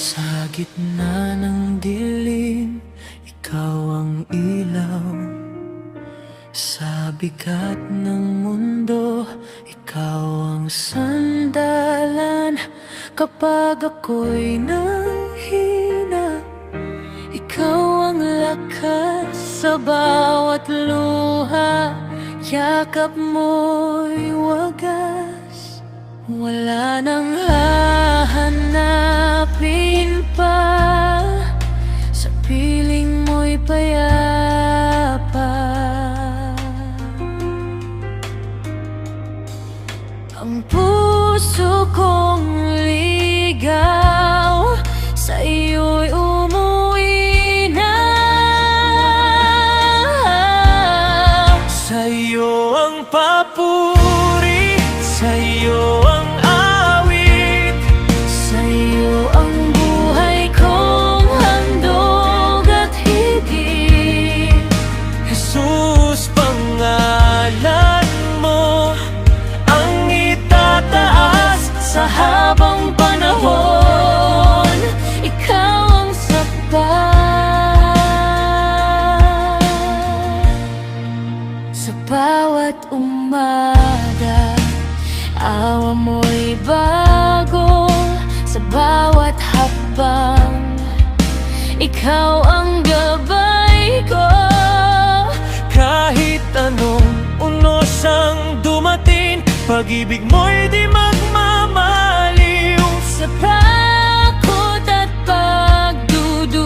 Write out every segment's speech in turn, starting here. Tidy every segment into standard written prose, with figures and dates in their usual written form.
Sa gitna ng dilim, ikaw ang ilaw. Sa bigat ng mundo, ikaw ang sandalan. Kapag ako'y nanghina, ikaw ang lakas sa bawat luha. Yakap mo'y wagas, wala nang hahanapin pa. Sa piling mo'y payapa. Ang puso kong ligaw, sa iyo'y umuwi na. Sa iyo ang papuri, sa iyo ang awit, sa iyo ang buhay kong handog at higit. Jesus, pangalan mo ang itataas sa habang panahon. Ikaw ang sapat. Sa bawat umaga, awa mo'y bago. Sa bawat hakbang, ikaw ang gabay ko. Kahit anong unos ang dumating, pag-ibig mo'y di magmamaliw. Sa takot at pagdududa,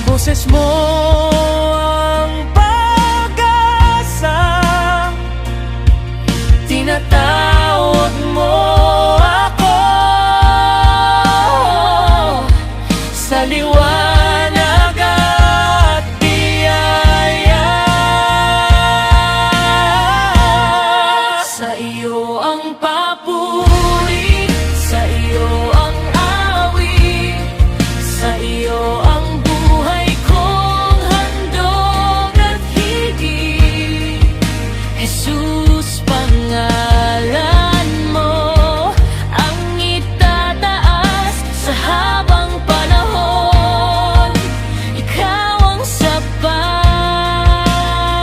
boses mo ang pag-asa. Tinatawag mo ako sa liwanag at biyaya. Sa iyo ang papuri, sa iyo ang awit, sa iyo ang buhay kong handog at higit. Jesus, pangalan mo ang itataas sa habang panahon. Ikaw ang sapat.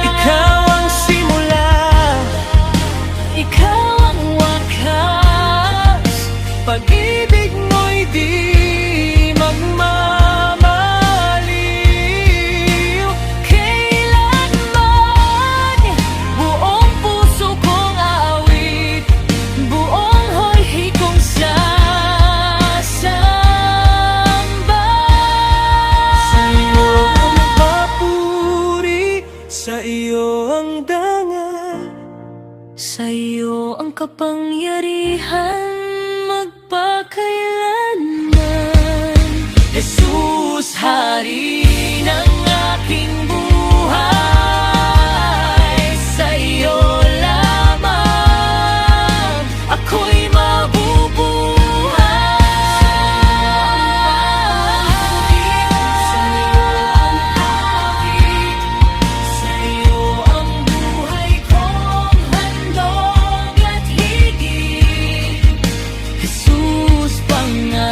Ikaw ang simula, ikaw ang wakas. Pag-ibig mo'y di magmamaliw. Kailanman buong puso kong awit, buong hoy kong sasamba. Sa iyo ang papuri, sa iyo ang dangal, sa iyo ang kapangyarihan magpakailanman. Jesus, hari ng aking buhay, sa iyo lamang ako'y mabubuhay. Sa iyo ang awit, sa iyo ang buhay kong handog at higit. Jesus, pangalan